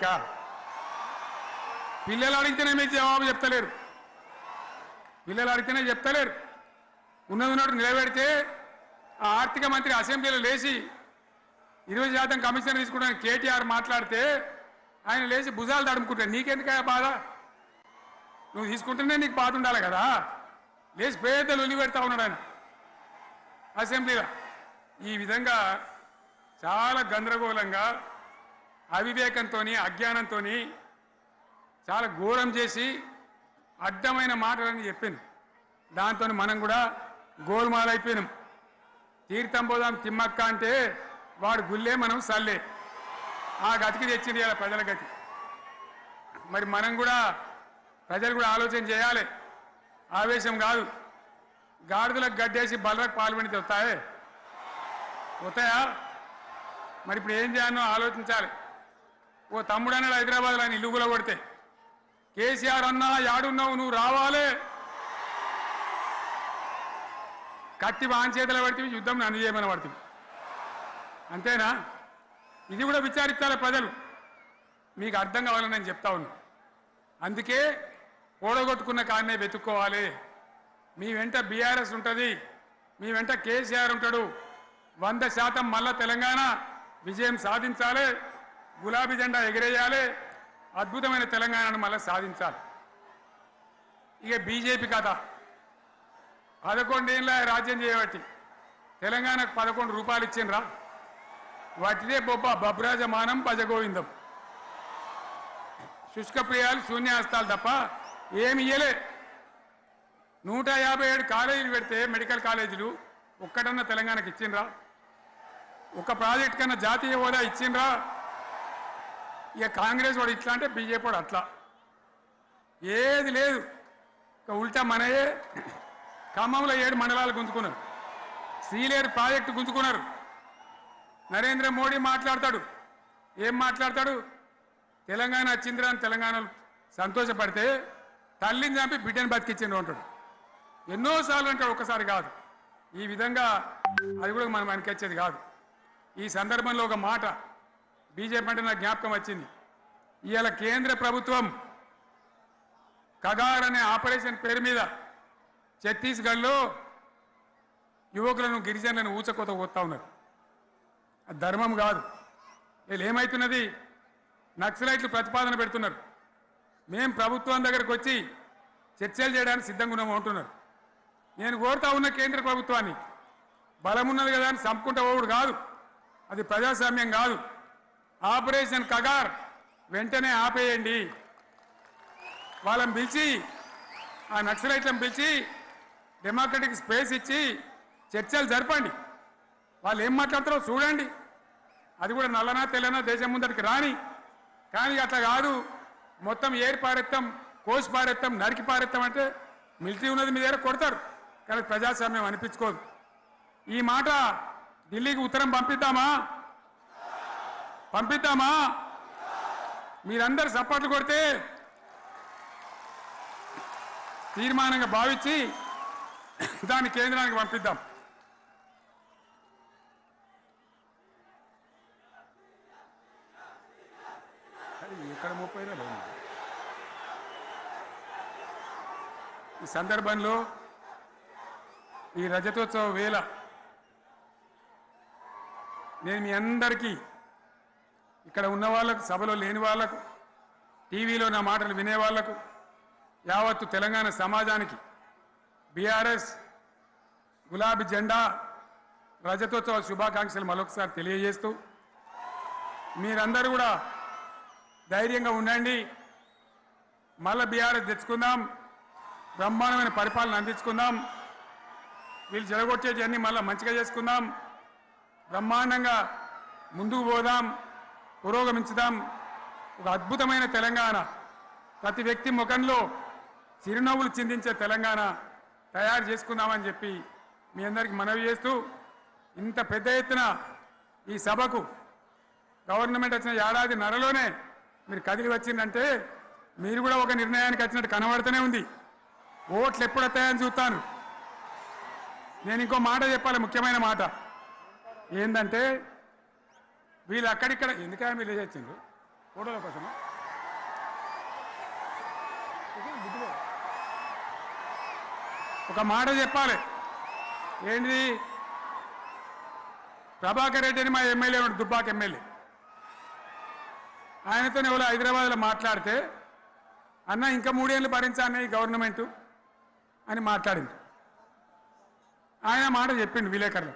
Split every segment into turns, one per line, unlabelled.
మీకా? పిల్లలు అడిగితేనే మీకు జవాబు చెప్తలేరు, పిల్లలు అడిగితేనే చెప్తలేరు. ఉన్నది ఉన్నట్టు నిలబెడితే ఆ ఆర్థిక మంత్రి అసెంబ్లీలో లేచి 20% కమిషన్ తీసుకోవడానికి కేటీఆర్ మాట్లాడితే ఆయన లేచి భుజాలు తడుముకుంటాడు. నీకెందుకయ్యా బాధ? నువ్వు తీసుకుంటేనే నీకు బాధ ఉండాలి కదా. లేచి పేదలు ఉల్లి పెడతా ఉన్నాడు ఆయన అసెంబ్లీలో. ఈ విధంగా చాలా గందరగోళంగా అవివేకంతో అజ్ఞానంతో చాలా ఘోరం చేసి అడ్డమైన మాటలని చెప్పింది. దాంతో మనం కూడా గోల్మాలైపోయినాం. తీర్థం పోదాం తిమ్మక్క అంటే వాడు గుల్లే, మనం సల్లే. ఆ గతికి తెచ్చింది ఇలా ప్రజల గతి. మరి మనం కూడా ప్రజలు కూడా ఆలోచన చేయాలి. ఆవేశం కాదు. గాడిదలకు గడ్డేసి బలరకు పాల్పడితే వస్తాయా? మరి ఇప్పుడు ఏం చేయాలో ఆలోచించాలి. ఓ తమ్ముడు అన్నాడు హైదరాబాద్లో, ఆయన ఇల్లు కూడా కొడితే, కేసీఆర్ అన్నా యాడున్నావు, నువ్వు రావాలి. కత్తి వాంచేతలు పడితే యుద్ధం నన్ను చేయమని పడుతుంది. అంతేనా? ఇది కూడా విచారించాలి ప్రజలు. మీకు అర్థం కావాలని నేను చెప్తా ఉన్నా. అందుకే ఓడగొట్టుకున్న కాడనే వెతుక్కోవాలి. మీ వెంట బీఆర్ఎస్ ఉంటుంది, మీ వెంట కేసీఆర్ ఉంటాడు. 100% మళ్ళా తెలంగాణ విజయం సాధించాలి, గులాబీ జెండా ఎగిరేయాలి, అద్భుతమైన తెలంగాణను మళ్ళీ సాధించాలి. ఇక బీజేపీ కథ 11 ఏళ్ళ రాజ్యం చేయబట్టి తెలంగాణకు 11 రూపాయలు ఇచ్చిండ్రా? వాటిదే బబ్రాజమానం భజగోవిందం, శుష్కప్రియాలు, శూన్యాస్తాలు తప్ప ఏమి ఇయ్యలే. 157 కాలేజీలు పెడితే మెడికల్ కాలేజీలు ఒక్కటన్నా తెలంగాణకు ఇచ్చిండ్రా? ఒక ప్రాజెక్ట్ కన్నా జాతీయ హోదా ఇచ్చిండ్రా? ఇక కాంగ్రెస్ వాడు ఇట్లా అంటే బీజేపీ వాడు అట్లా, ఏది లేదు. ఇక ఉల్టా మనయే ఖమ్మంలో 7 మండలాలు గుంజుకున్నారు, సీలేరు ప్రాజెక్టు గుంజుకున్నారు. నరేంద్ర మోడీ మాట్లాడతాడు, ఏం మాట్లాడతాడు? తెలంగాణ వచ్చిందిరా అని తెలంగాణలో సంతోషపడితే తల్లిని చంపి బిడ్డను బతికించిండు అంటాడు. ఎన్నోసార్లు అంటాడు, ఒక్కసారి కాదు. ఈ విధంగా అది కూడా మనం వెనకొచ్చేది కాదు. ఈ సందర్భంలో ఒక మాట బీజేపీ అంటే నాకు జ్ఞాపకం వచ్చింది. ఇవాళ కేంద్ర ప్రభుత్వం కగార్ అనే ఆపరేషన్ పేరు మీద ఛత్తీస్గఢ్లో యువకులను, గిరిజనులను ఊచకోత పోతా ఉన్నారు. అది ధర్మం కాదు. వీళ్ళు ఏమవుతున్నది? నక్సలైట్లు ప్రతిపాదన పెడుతున్నారు. మేము ప్రభుత్వం దగ్గరకు వచ్చి చర్చలు చేయడానికి సిద్ధంగా ఉన్నాము అంటున్నారు. నేను కోరుతా ఉన్న కేంద్ర ప్రభుత్వాన్ని, బలం ఉన్నది కదా అని చంపుకుంటా పోవుడు కాదు, అది ప్రజాస్వామ్యం కాదు. ఆపరేషన్ కగార్ వెంటనే ఆపేయండి. వాళ్ళని పిలిచి, ఆ నక్సలైట్లను పిలిచి డెమోక్రటిక్ స్పేస్ ఇచ్చి చర్చలు జరపండి. వాళ్ళు ఏం మాట్లాడతారో చూడండి. అది కూడా నల్లనా తెల్లనా దేశం ముందరికి రాని. కానీ అట్లా కాదు, మొత్తం ఏరి పారెత్తాం, కోసి పారెత్తాం, నరికి పారెత్తాం అంటే మిలిటరీ ఉన్నది మీ దగ్గర కొడతారు. కానీ ప్రజాస్వామ్యం అనిపించుకోదు. ఈ మాట ఢిల్లీకి ఉత్తరం పంపిద్దామా? మీరందరూ సపోర్ట్లు కొడితే తీర్మానంగా భావించి దాన్ని కేంద్రానికి పంపిద్దాం. ఇక్కడ 30 లేదు. ఈ సందర్భంలో ఈ రజతోత్సవ వేళ నేను మీ అందరికీ, ఇక్కడ ఉన్న వాళ్ళకు, సభలో లేని వాళ్లకు, టీవీలో నా మాటలు వినే వాళ్లకు, యావత్తు తెలంగాణ సమాజానికి బీఆర్ఎస్ గులాబీ జెండా రజతోత్సవ శుభాకాంక్షలు మరొకసారి తెలియజేస్తూ, మీరందరూ కూడా ధైర్యంగా ఉండండి. మళ్ళీ బీఆర్ఎస్ తెచ్చుకుందాం, బ్రహ్మాండమైన పరిపాలన అందించుకుందాం. వీళ్ళు జరగొచ్చేటివన్నీ మళ్ళీ మంచిగా చేసుకుందాం, బ్రహ్మాండంగా ముందుకు పోదాం, పురోగమించుదాం. ఒక అద్భుతమైన తెలంగాణ, ప్రతి వ్యక్తి ముఖంలో చిరునవ్వులు చిందించే తెలంగాణ తయారు చేసుకుందామని చెప్పి మీ అందరికీ మనవి చేస్తూ, ఇంత పెద్ద ఎత్తున ఈ సభకు గవర్నమెంట్ వచ్చిన ఏడాది నరలోనే మీరు కదిలి వచ్చిందంటే మీరు కూడా ఒక నిర్ణయానికి వచ్చినట్టు కనబడుతూనే ఉంది. ఓట్లు ఎప్పుడు వస్తాయని చూస్తాను. నేను ఇంకో మాట చెప్పాలి, ముఖ్యమైన మాట ఏంటంటే, వీళ్ళు అక్కడిక్కడ ఎందుకైనా మీరు వచ్చిండ్రు, ఫోటోల కోసమా? ఒక మాట చెప్పాలి. ఏంటిది? ప్రభాకర్ రెడ్డి అని మా ఎమ్మెల్యే ఉన్నాడు, దుబ్బాక ఎమ్మెల్యే. ఆయనతో ఎవరు హైదరాబాద్లో మాట్లాడితే అన్న ఇంకా 3 ఏళ్ళు భరించాలన్న ఈ గవర్నమెంట్ అని మాట్లాడింది. ఆయన మాట చెప్పిండు విలేకరులు.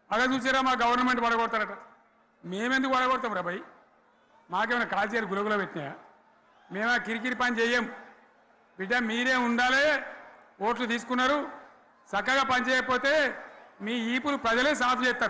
అలా చూసారా మా గవర్నమెంట్ పడగొడతారట. మేమెందుకు పడగొడతాం రా భయ్? మాకేమైనా కాల్చేరు గులగుల పెట్టినాయా? మేమా కిరికిరి పని చెయ్యం బిడ్డ. మీరే ఉండాలి. ఓట్లు తీసుకున్నారు, చక్కగా పని చేయకపోతే మీ ఈపులు ప్రజలే సాఫ్ చేస్తారు.